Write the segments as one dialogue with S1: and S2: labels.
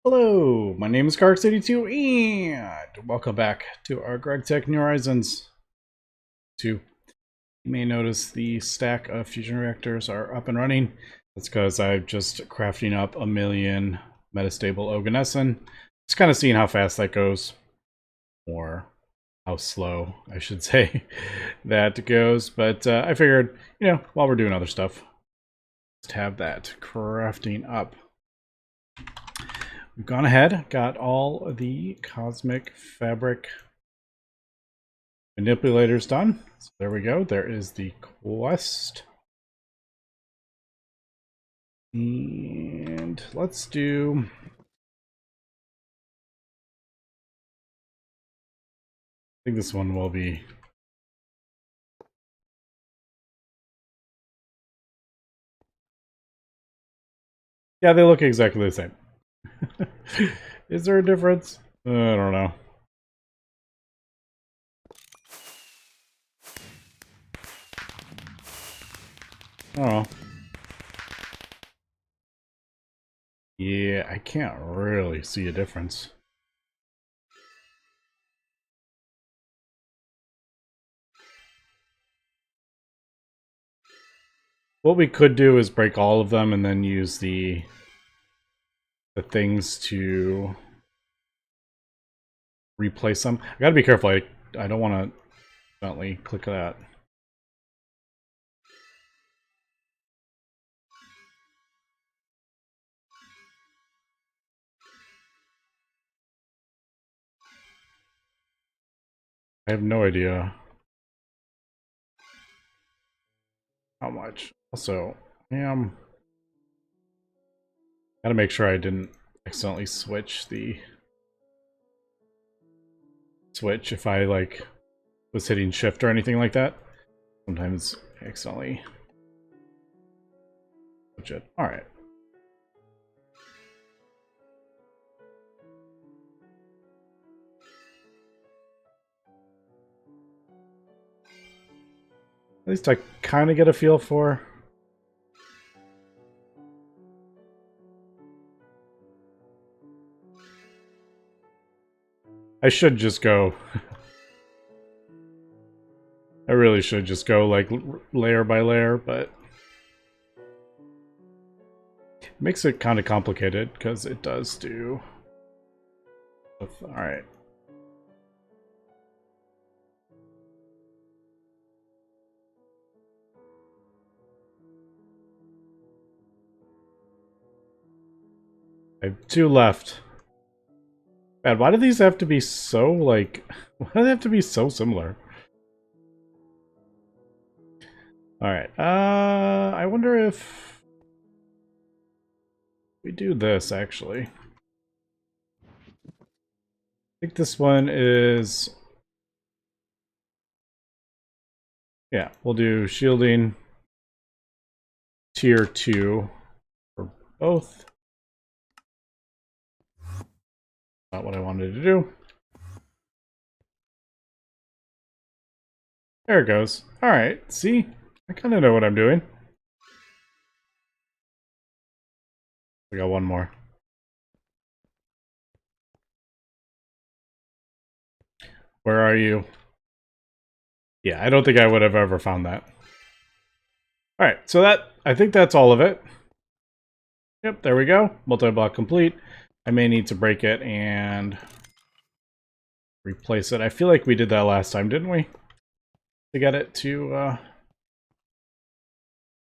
S1: Hello, my name is Carx82 and welcome back to our GregTech New Horizons 2. You may notice the stack of fusion reactors are up and running. That's because I'm just crafting up a million metastable oganesson. Just kind of seeing how fast that goes, or how slow, I should say, that goes. But I figured, while we're doing other stuff, just have that crafting up. We've gone ahead, got all the cosmic fabric manipulators done. So there we go. There is the quest. And let's do... I think this one will be... Yeah, they look exactly the same. Is there a difference? I don't know. Oh. Yeah, I can't really see a difference. What we could do is break all of them and then use the things to replace them. I gotta be careful. I don't want to accidentally click that. I have no idea how much. Also, gotta make sure I didn't accidentally switch the switch if I was hitting shift or anything like that. Sometimes I accidentally switch it. All right. At least I kind of get a feel for. I should just go. I really should just go like layer by layer, but it makes it kind of complicated because it does do. All right. I have 2 left. Man, why do these have to be so why do they have to be so similar? Alright, I wonder if we do this, actually. I think this one is... Yeah, we'll do shielding tier 2 for both. Not what I wanted to do. There it goes. Alright, see? I kind of know what I'm doing. We got one more. Where are you? Yeah, I don't think I would have ever found that. Alright, so I think that's all of it. Yep, there we go. Multi-block complete. I may need to break it and replace it. I feel like we did that last time, didn't we? To get it to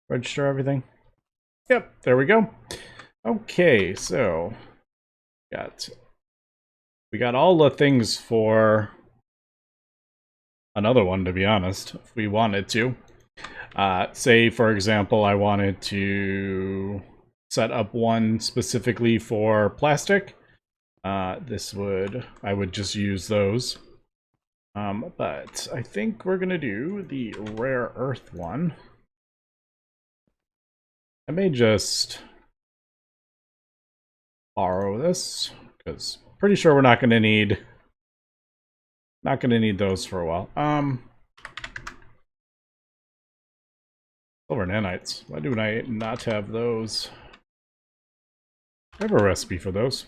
S1: register everything. Yep, there we go. Okay, so we got all the things for another one, to be honest, if we wanted to. Say, for example, I wanted to set up one specifically for plastic. I would just use those. But I think we're gonna do the rare earth one. I may just borrow this because pretty sure we're not gonna need those for a while. Silver nanites. Why do I not have those? I have a recipe for those.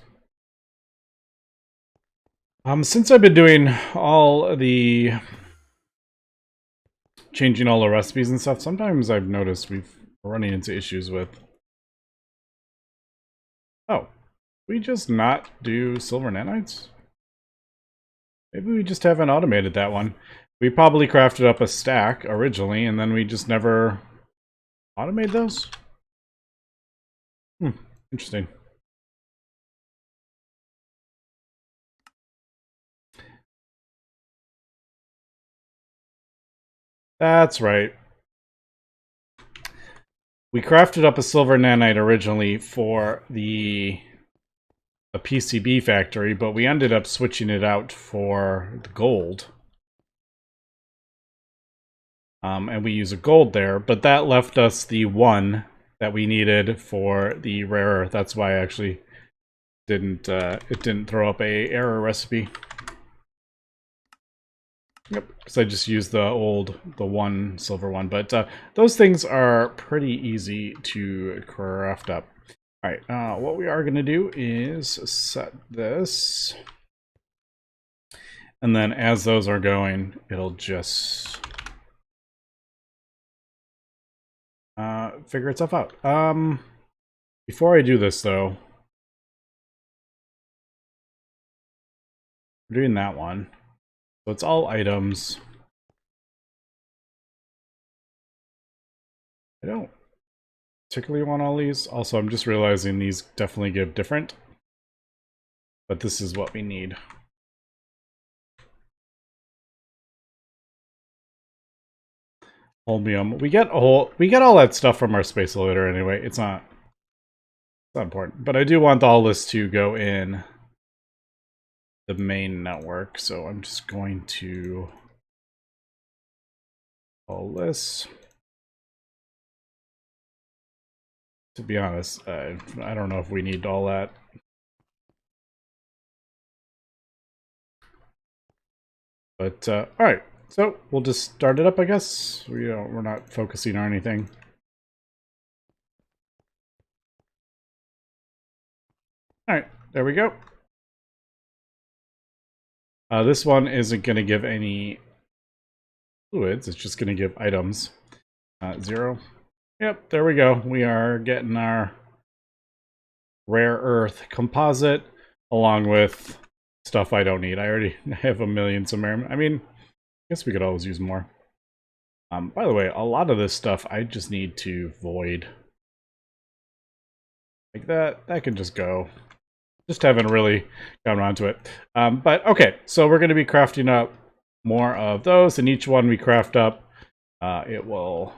S1: Since I've been doing all the changing all the recipes and stuff, sometimes I've noticed we're running into issues with. Oh, we just not do silver nanites? Maybe we just haven't automated that one. We probably crafted up a stack originally, and then we just never automated those? Interesting. That's right. We crafted up a silver nanite originally for a PCB factory, but we ended up switching it out for the gold. And we use a gold there, but that left us the one that we needed for the rare earth. That's why I actually didn't it didn't throw up a error recipe. Yep, because I just used the one silver one, but those things are pretty easy to craft up. All right, what we are going to do is set this, and then as those are going, it'll just figure itself out. Before I do this, though, we're doing that one. So it's all items. I don't particularly want all these. Also, I'm just realizing these definitely give different. But this is what we need. Holmium. We get all that stuff from our space elevator anyway. It's not important. But I do want all this to go in the main network, so I'm just going to call this. To be honest, I don't know if we need all that. But all right, so we'll just start it up, I guess. We're not focusing on anything. All right, there we go. This one isn't going to give any fluids. It's just going to give items. 0. Yep, there we go. We are getting our rare earth composite along with stuff I don't need. I already have a million samarium. I mean, I guess we could always use more. By the way, a lot of this stuff I just need to void. Like that can just go. Just haven't really gotten around to it. But okay, so we're going to be crafting up more of those, and each one we craft up, it'll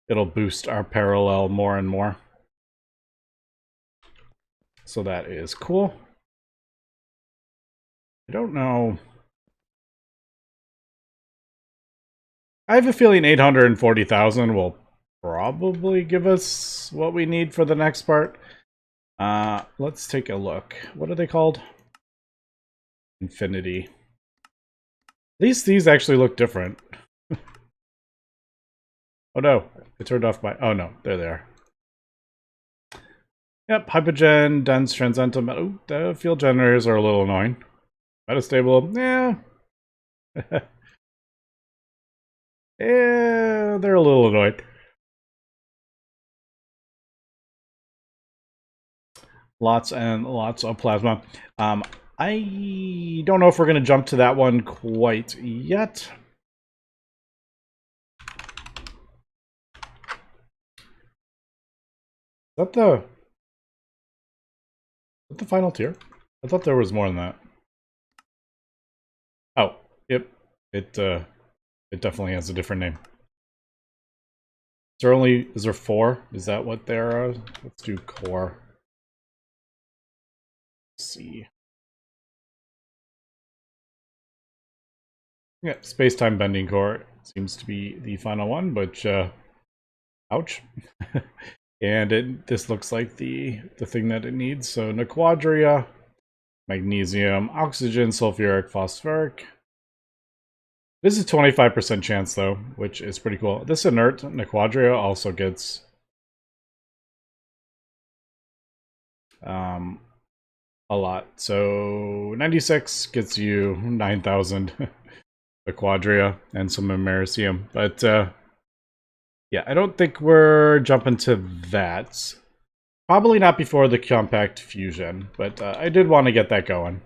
S1: boost our parallel more and more. So that is cool. I don't know. I have a feeling 840,000 will probably give us what we need for the next part. Let's take a look. What are they called? Infinity. At least these actually look different. Oh no, it turned off my... Oh no, there they are. Yep, hypogen, dense, transcendental. Oh, the field generators are a little annoying. Metastable, yeah. Yeah, they're a little annoying. Lots and lots of plasma. I don't know if we're going to jump to that one quite yet. Is that the final tier? I thought there was more than that. Oh, yep. It definitely has a different name. Is there 4? Is that what there are? Let's do core. Let's see. Yeah, space-time bending core seems to be the final one, but ouch. And this looks like the thing that it needs. So Naqaudahs, magnesium, oxygen, sulfuric, phosphoric. This is 25% chance though, which is pretty cool. This inert Naqaudahs also gets a a lot. So 96 gets you 9,000 Naquaudahs and some Americium. But yeah, I don't think we're jumping to that. Probably not before the compact fusion, but I did want to get that going.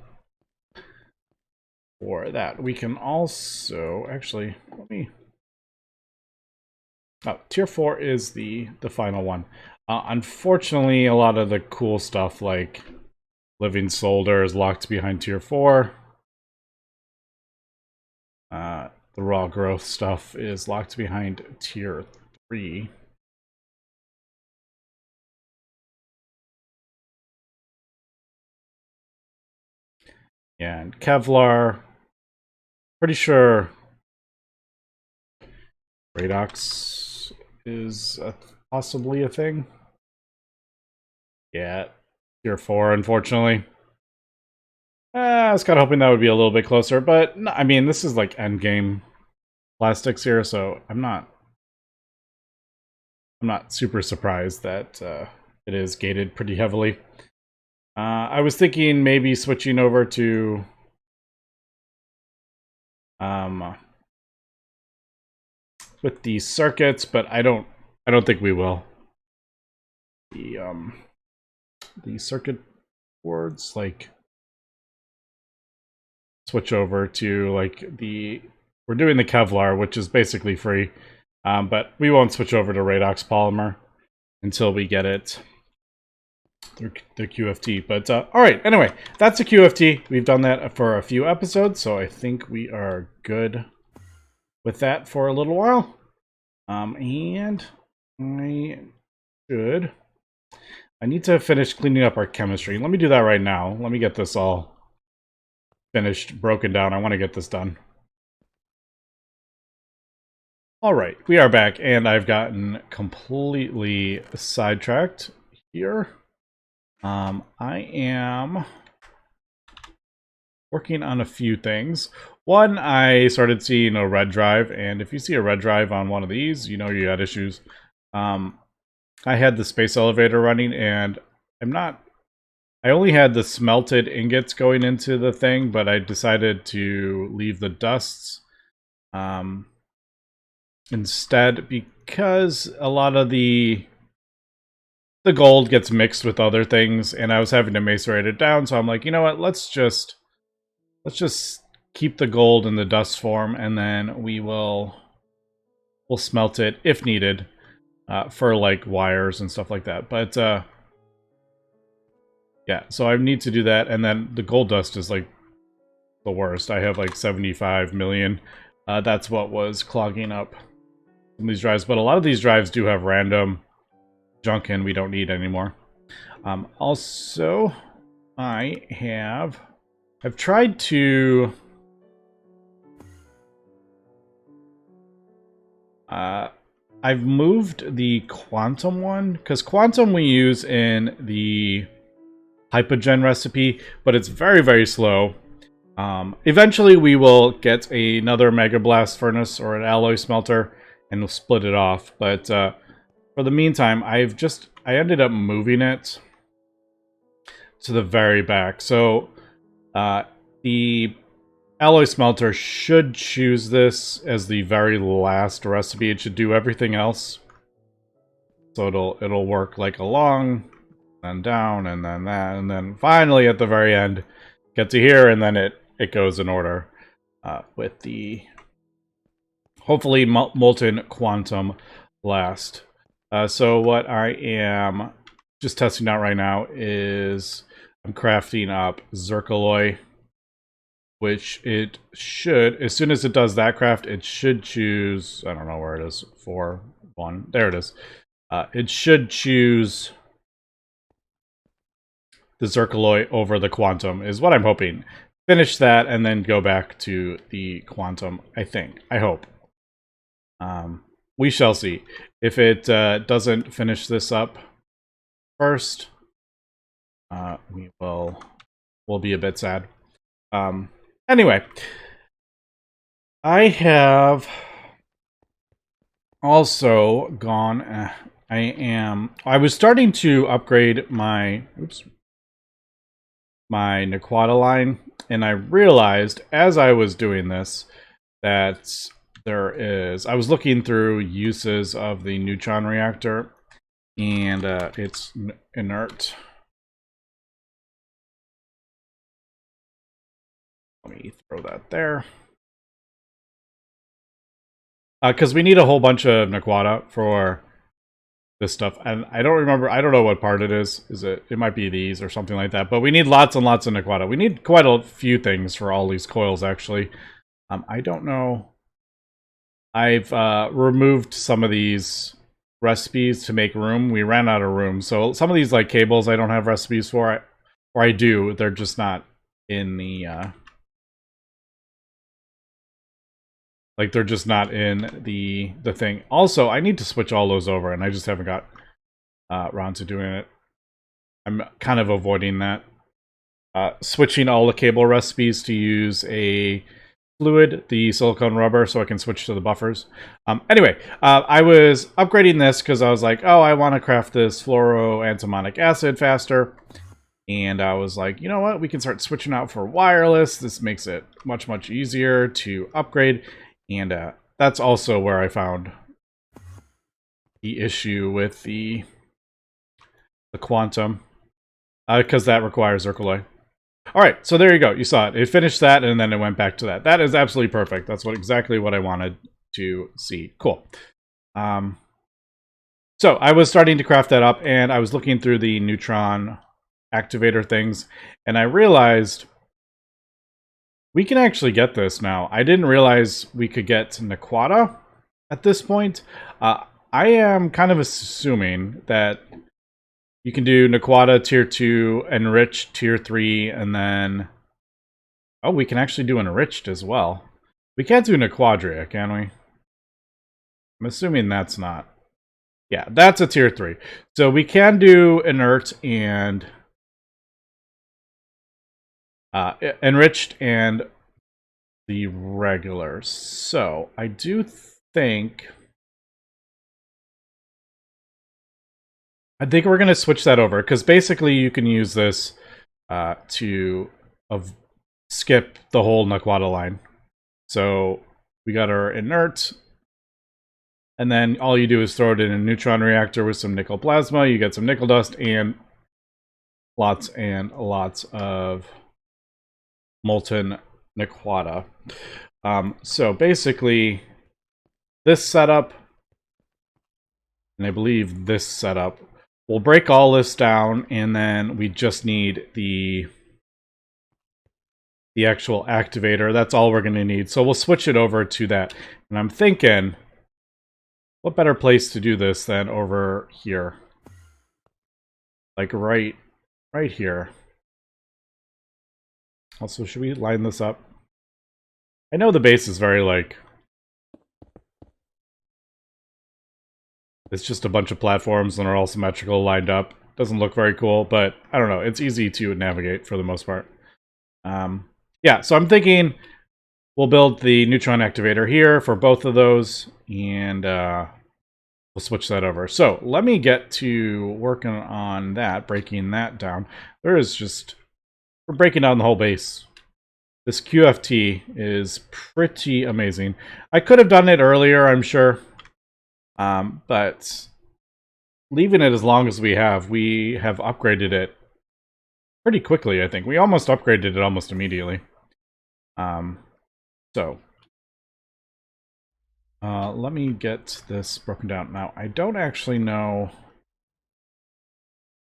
S1: For that, we can also actually let me. Oh, tier 4 is the final one. Unfortunately, a lot of the cool stuff like living solder is locked behind tier 4. The raw growth stuff is locked behind tier 3. And Kevlar, pretty sure Redox is possibly a thing. Yeah, tier 4, unfortunately. I was kind of hoping that would be a little bit closer, but no, I mean, this is like endgame plastics here, so I'm not super surprised that it is gated pretty heavily. I was thinking maybe switching over to with the circuits, but I don't think we will. The circuit boards, like, switch over to like we're doing the Kevlar, which is basically free, but we won't switch over to Redox polymer until we get it through the QFT. But all right, anyway, that's the QFT. We've done that for a few episodes, so I think we are good with that for a little while. And I need to finish cleaning up our chemistry. Let me do that right now. Let me get this all finished, broken down. I want to get this done. All right, we are back, and I've gotten completely sidetracked here. I am working on a few things. One, I started seeing a red drive, and if you see a red drive on one of these, you know you had issues. I had the space elevator running, and I only had the smelted ingots going into the thing, but I decided to leave the dusts instead, because a lot of the gold gets mixed with other things, and I was having to macerate it down, so I'm like, you know what, let's just keep the gold in the dust form, and then we'll smelt it if needed for like wires and stuff like that. But yeah, so I need to do that, and then the gold dust is like the worst. I have like 75 million. That's what was clogging up some of these drives, but a lot of these drives do have random junk in we don't need anymore. Also, I've tried to I've moved the quantum one, because quantum we use in the hypogen recipe, but it's very, very slow. Eventually we will get another mega blast furnace or an alloy smelter and we'll split it off, but for the meantime, I ended up moving it to the very back. So the alloy smelter should choose this as the very last recipe. It should do everything else. So it'll work like along, then down, and then that, and then finally at the very end, get to here, and then it goes in order with the hopefully molten quantum last. So what I am just testing out right now is I'm crafting up Zircaloy, which it should, as soon as it does that craft, it should choose, I don't know where it is, 4, 1, there it is. It should choose the Zircaloy over the Quantum, is what I'm hoping. Finish that and then go back to the Quantum, I think. I hope. We shall see. If it doesn't finish this up first, we'll be a bit sad. Anyway, I have also gone. I was starting to upgrade my. Oops. my Naquadah line, and I realized as I was doing this that I was looking through uses of the Neutron reactor, and it's inert. Let me throw that there. Because we need a whole bunch of Naquadah for this stuff, and I don't know what part it is. It might be these or something like that, but we need lots and lots of Naquadah. We need quite a few things for all these coils, actually. I don't know. I've removed some of these recipes to make room. We ran out of room, so some of these like cables I don't have recipes for, or I do, they're just not in the like they're just not in the thing. Also, I need to switch all those over, and I just haven't got around to doing it. I'm kind of avoiding that. Switching all the cable recipes to use a fluid, the silicone rubber, so I can switch to the buffers. Anyway, I was upgrading this because I was like, oh, I want to craft this fluoroantimonic acid faster. And I was like, you know what? We can start switching out for wireless. This makes it much, much easier to upgrade. And that's also where I found the issue with the quantum, because that requires Zircaloy. All right, so there you go. You saw it. It finished that, and then it went back to that. That is absolutely perfect. That's exactly what I wanted to see. Cool. So I was starting to craft that up, and I was looking through the Neutron activator things, and I realized we can actually get this now. I didn't realize we could get Naquadah at this point. I am kind of assuming that you can do Naquadah tier 2, Enriched tier 3, and then... Oh, we can actually do Enriched as well. We can't do Naqaudahs, can we? I'm assuming that's not... Yeah, that's a tier 3. So we can do Inert and... Enriched and the regular. So I do think we're going to switch that over, because basically you can use this to skip the whole Naquadah line. So we got our Inert, and then all you do is throw it in a neutron reactor with some nickel plasma. You get some nickel dust and lots of molten Naquadah. So basically, this setup, and I believe this setup, will break all this down, and then we just need the actual activator. That's all we're going to need. So we'll switch it over to that. And I'm thinking, what better place to do this than over here? Like right here. Also, should we line this up? I know the base is very, like... It's just a bunch of platforms and they're all symmetrical, lined up. Doesn't look very cool, but I don't know. It's easy to navigate for the most part. Yeah, so I'm thinking we'll build the neutron activator here for both of those, and we'll switch that over. So let me get to working on that, breaking that down. We're breaking down the whole base. This QFT is pretty amazing. I could have done it earlier, I'm sure. But leaving it as long as we have upgraded it pretty quickly, I think. We almost upgraded it almost immediately. Let me get this broken down. Now, I don't actually know...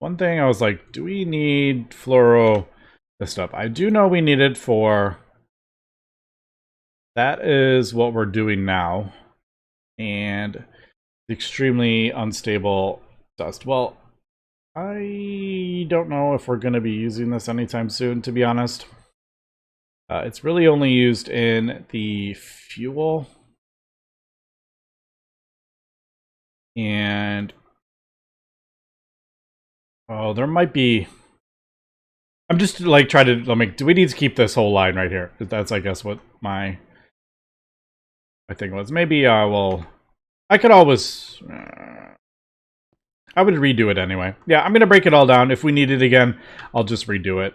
S1: One thing I was like, do we need fluoro this stuff? I do know we need it for... That is what we're doing now. And extremely unstable dust. Well, I don't know if we're going to be using this anytime soon, to be honest. It's really only used in the fuel. And... Oh, there might be... I'm just, like, trying to... do we need to keep this whole line right here? That's, I guess, what my thing was. Maybe I will... I could always... I would redo it anyway. Yeah, I'm going to break it all down. If we need it again, I'll just redo it.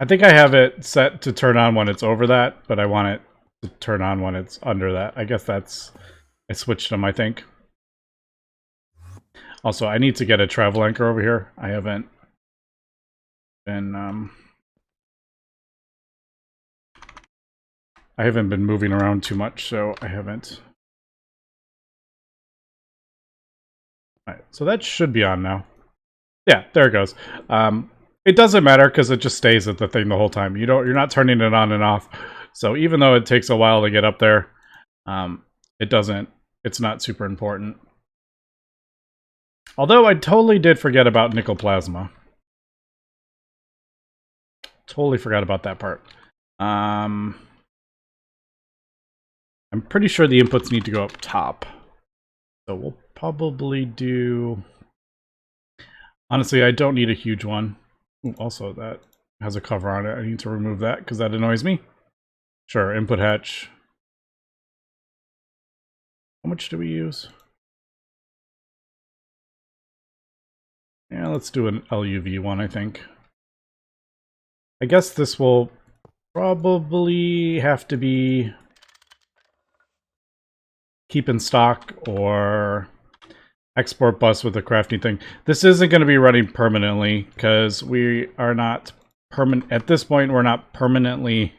S1: I think I have it set to turn on when it's over that, but I want it to turn on when it's under that. I guess that's... I switched them, I think. Also, I need to get a travel anchor over here. I haven't been... I haven't been moving around too much, so I haven't... Alright, so that should be on now. Yeah, there it goes. It doesn't matter because it just stays at the thing the whole time. You're not turning it on and off. So even though it takes a while to get up there, it's not super important. Although I totally did forget about nickel plasma. Totally forgot about that part. I'm pretty sure the inputs need to go up top. So we'll probably do... Honestly, I don't need a huge one. Ooh, also, that has a cover on it. I need to remove that because that annoys me. Sure, input hatch. How much do we use? Yeah, let's do an LUV one, I think. I guess this will probably have to be keep in stock or export bus with the crafting thing. This isn't going to be running permanently because we are not permanent at this point. We're not permanently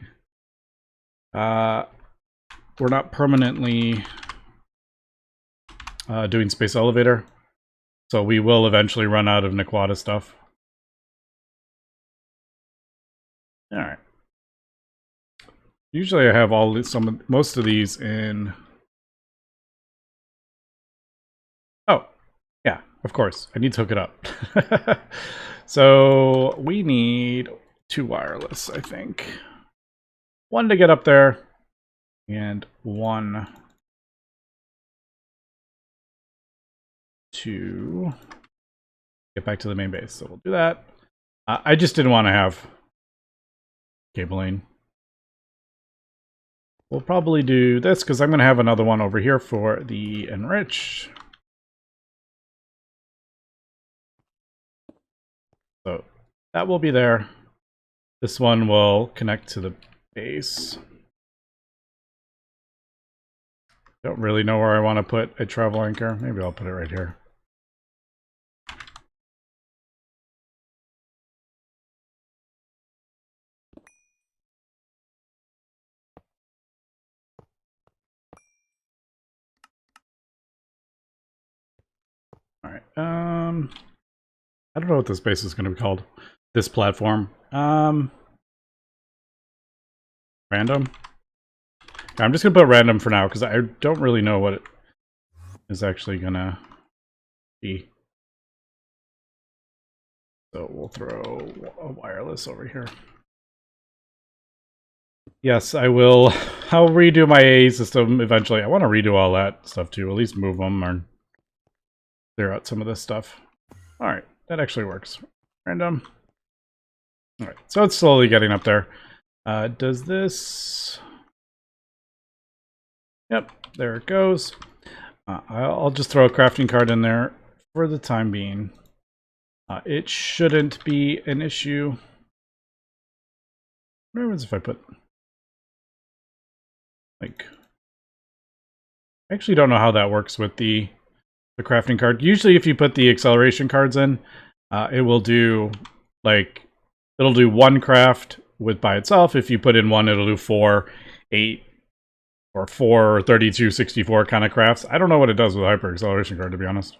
S1: doing space elevator, so we will eventually run out of Naquadah stuff. All right. Usually I have most of these in. Oh, yeah, of course. I need to hook it up. So we need 2 wireless, I think. 1 to get up there, and 1 to get back to the main base. So we'll do that. I just didn't want to have cabling. We'll probably do this because I'm going to have another one over here for the Enriched. So that will be there. This one will connect to the base. Don't really know where I want to put a travel anchor. Maybe I'll put it right here. All right. I don't know what this base is going to be called. This platform. Random. I'm just going to put random for now because I don't really know what it is actually going to be. So we'll throw a wireless over here. Yes, I will. I'll redo my AA system eventually. I want to redo all that stuff too. At least move them or clear out some of this stuff. All right, that actually works. Random. All right, so it's slowly getting up there. Does this... Yep, there it goes. I'll just throw a crafting card in there for the time being. It shouldn't be an issue. What happens if I put... like... I actually don't know how that works with the crafting card. Usually if you put the acceleration cards in, it will do, like... It'll do 1 craft by itself. If you put in 1, it'll do 4, 8, or 4, or 32, 64 kind of crafts. I don't know what it does with hyper acceleration card, to be honest.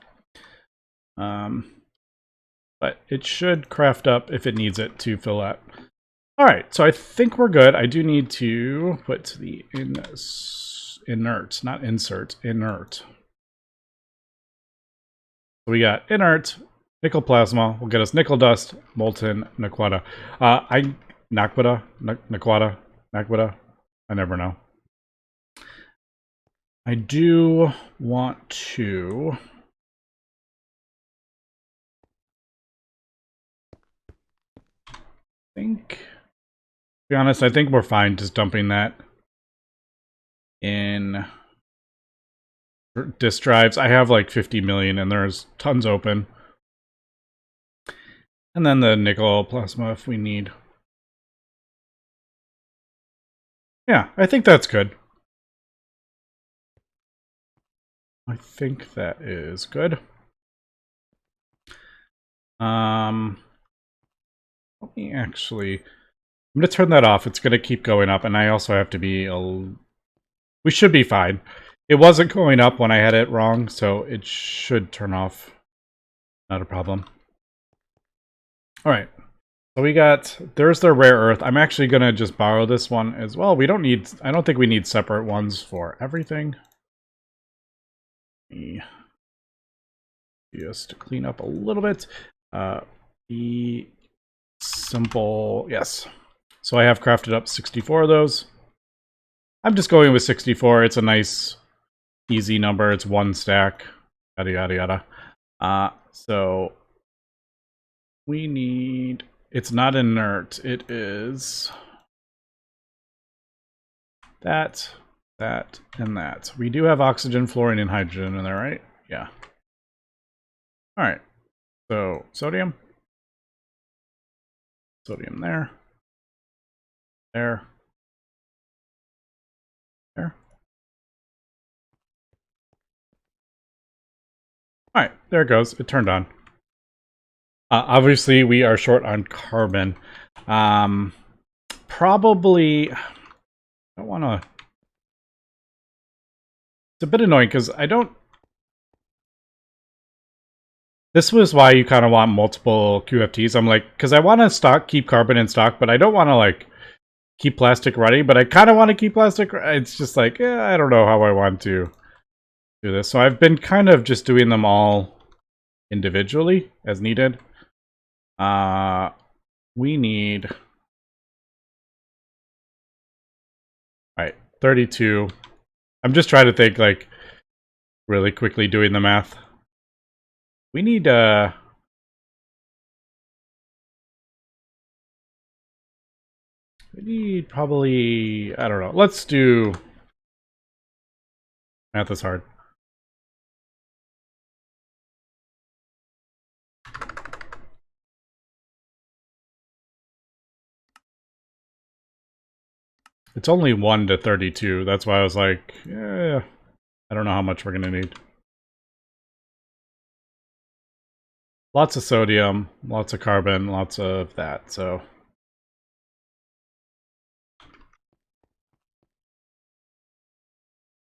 S1: But it should craft up if it needs it to fill that. All right, so I think we're good. I do need to put the inert, not insert, inert. So we got inert, nickel plasma will get us nickel dust, molten Naqaudahs. Naqaudahs. I never know. I do want to... to be honest, I think we're fine just dumping that in disk drives. I have like 50 million and there's tons open. And then the nickel plasma if we need. Yeah, I think that's good. I think that is good. Let me actually... I'm going to turn that off. It's going to keep going up, and I also have to be... We should be fine. It wasn't going up when I had it wrong, so it should turn off. Not a problem. Alright. So we got... There's the rare earth. I'm actually going to just borrow this one as well. We don't need... I don't think we need separate ones for everything. Just to clean up a little bit. The simple... Yes. So I have crafted up 64 of those. I'm just going with 64. It's a nice, easy number. It's one stack. Yada, yada, yada. So we need... It's not inert. It is that, and that. We do have oxygen, fluorine, and hydrogen in there, right? Yeah. All right. So sodium. Sodium there. There. There. All right, there it goes. It turned on. Obviously, we are short on carbon. Probably... I don't want to... It's a bit annoying because I don't... This was why you kind of want multiple QFTs. I'm like, because I want to keep carbon in stock, but I don't want to, like, keep plastic running, but I kind of want to keep plastic... It's just like, I don't know how I want to do this. So I've been kind of just doing them all individually as needed. We need... Alright, 32. I'm just trying to think, like, really quickly doing the math. We need, we need probably... I don't know. Let's do... Math is hard. It's only 1 to 32. That's why I was like, yeah, I don't know how much we're going to need. Lots of sodium, lots of carbon, lots of that, so...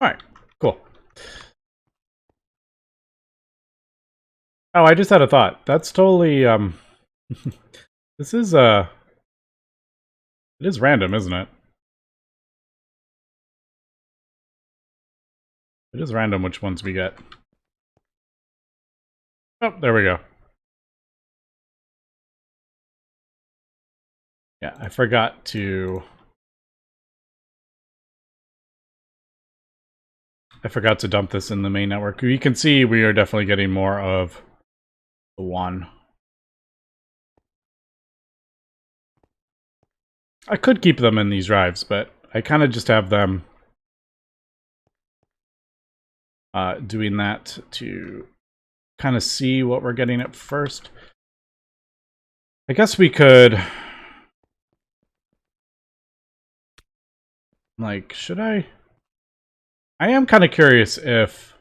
S1: Alright, cool. Oh, I just had a thought. That's totally, this is, it is random, isn't it? It is random which ones we get. Oh, there we go. Yeah, I forgot to dump this in the main network. You can see we are definitely getting more of the one. I could keep them in these drives, but I kind of just have them doing that to kind of see what we're getting at first. I guess we could... Like, should I... I am kind of curious if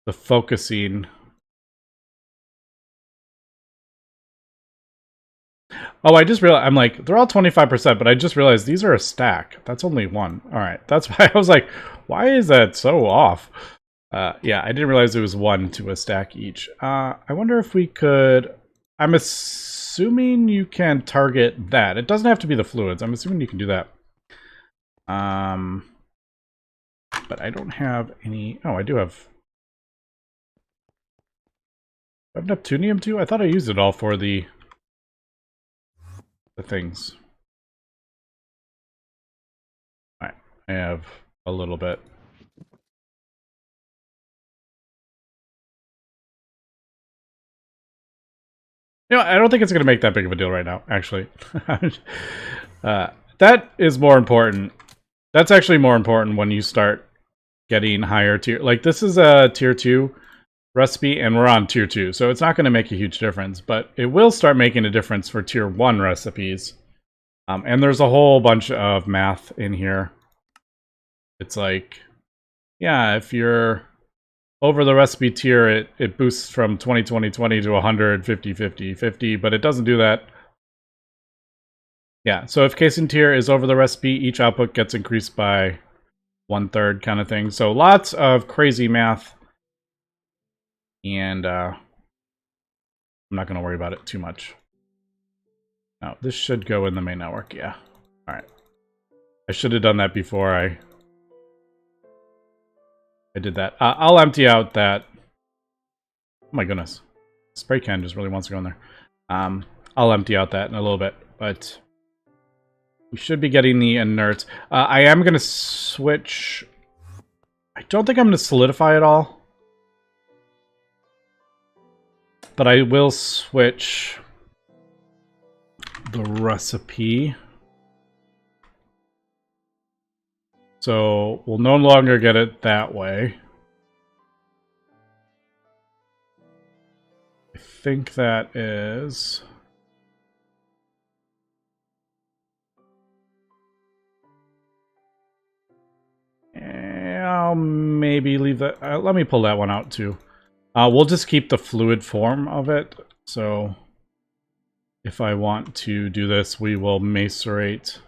S1: the focusing... Oh, I just realized, I'm like, they're all 25%, but I just realized these are a stack. That's only one. All right, that's why I was like, why is that so off? Yeah, I didn't realize it was 1 to a stack each. I wonder if we could... I'm assuming you can target that. It doesn't have to be the fluids. I'm assuming you can do that. But I don't have any... Oh, I do have... I have Neptunium too? I thought I used it all for the things. Alright, I have a little bit. You know, I don't think it's going to make that big of a deal right now, actually. That is more important. That's actually more important when you start getting higher tier. Like, this is a tier 2 recipe, and we're on tier 2, so it's not going to make a huge difference, but it will start making a difference for tier 1 recipes. And there's a whole bunch of math in here. It's like, yeah, if you're over the recipe tier, it boosts from 20, 20, 20 to 100, 50, 50, 50, but it doesn't do that. Yeah, so if casing tier is over the recipe, each output gets increased by 1/3 kind of thing. So lots of crazy math. And I'm not going to worry about it too much. Now, this should go in the main network, yeah. Alright. I should have done that before I did that. I'll empty out that... Oh my goodness. Spray can just really wants to go in there. I'll empty out that in a little bit, but... We should be getting the Inert. I am going to switch... I don't think I'm going to solidify it all. But I will switch the recipe. So we'll no longer get it that way. I think that is... I'll maybe leave that... let me pull that one out too. We'll just keep the fluid form of it. So if I want to do this, we will macerate.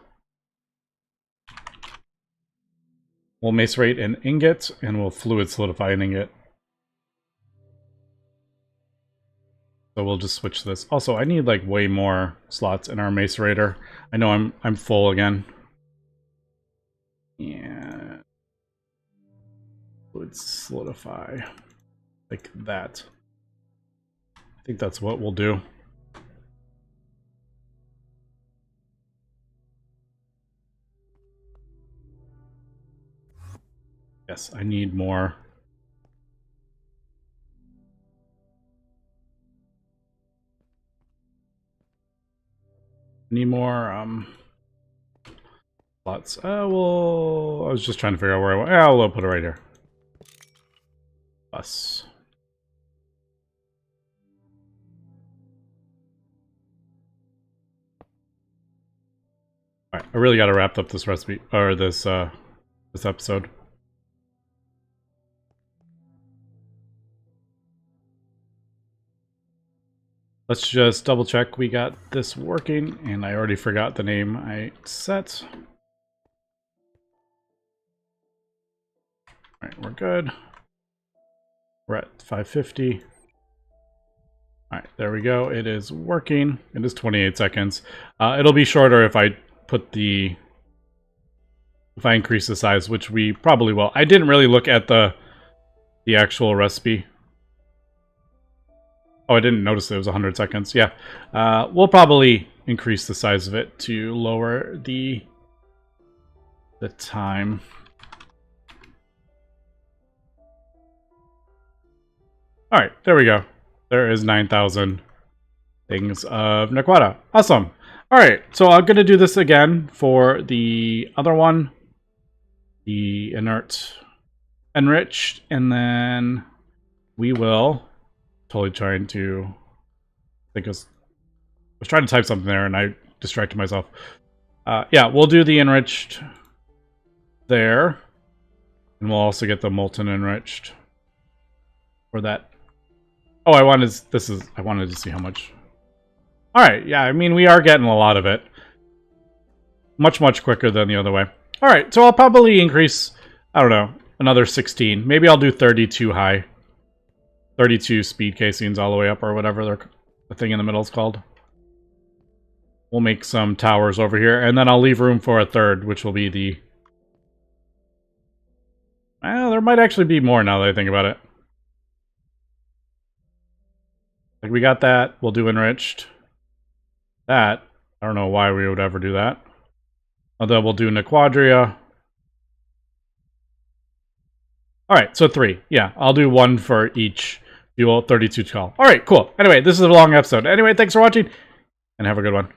S1: We'll macerate an ingot, and we'll fluid solidify an ingot. So we'll just switch this. Also, I need like way more slots in our macerator. I know I'm full again. Yeah. Fluid solidify. Like that. I think that's what we'll do. Yes, I need more. Need more slots. Well, I was just trying to figure out where I want. Yeah, I'll put it right here. Bus. Alright, I really gotta wrap up this recipe, or this episode. Let's just double check we got this working, and I already forgot the name I set. Alright, we're good. We're at 550. Alright, there we go. It is working. It is 28 seconds. It'll be shorter if I put the... If I increase the size, which we probably will. I didn't really look at the actual recipe. Oh, I didn't notice it was 100 seconds. Yeah. We'll probably increase the size of it to lower the time. Alright, there we go. There is 9,000 things of Naquadah. Awesome. Alright, so I'm going to do this again for the other one. The Inert Enriched. And then we will... Totally trying to... I was trying to type something there and I distracted myself. Yeah, we'll do the Enriched there. And we'll also get the Molten Enriched for that. Oh, I wanted to see how much. Alright, yeah, I mean, we are getting a lot of it. Much, much quicker than the other way. Alright, so I'll probably increase, I don't know, another 16. Maybe I'll do 32 high. 32 speed casings all the way up, or whatever the thing in the middle is called. We'll make some towers over here, and then I'll leave room for a third, which will be the... Well, there might actually be more now that I think about it. Like, we got that. We'll do Enriched. That, I don't know why we would ever do that. Although we'll do Naqaudahs. Alright, so 3. Yeah, I'll do 1 for each fuel, 32 call. Alright, cool. Anyway, this is a long episode. Anyway, thanks for watching, and have a good one.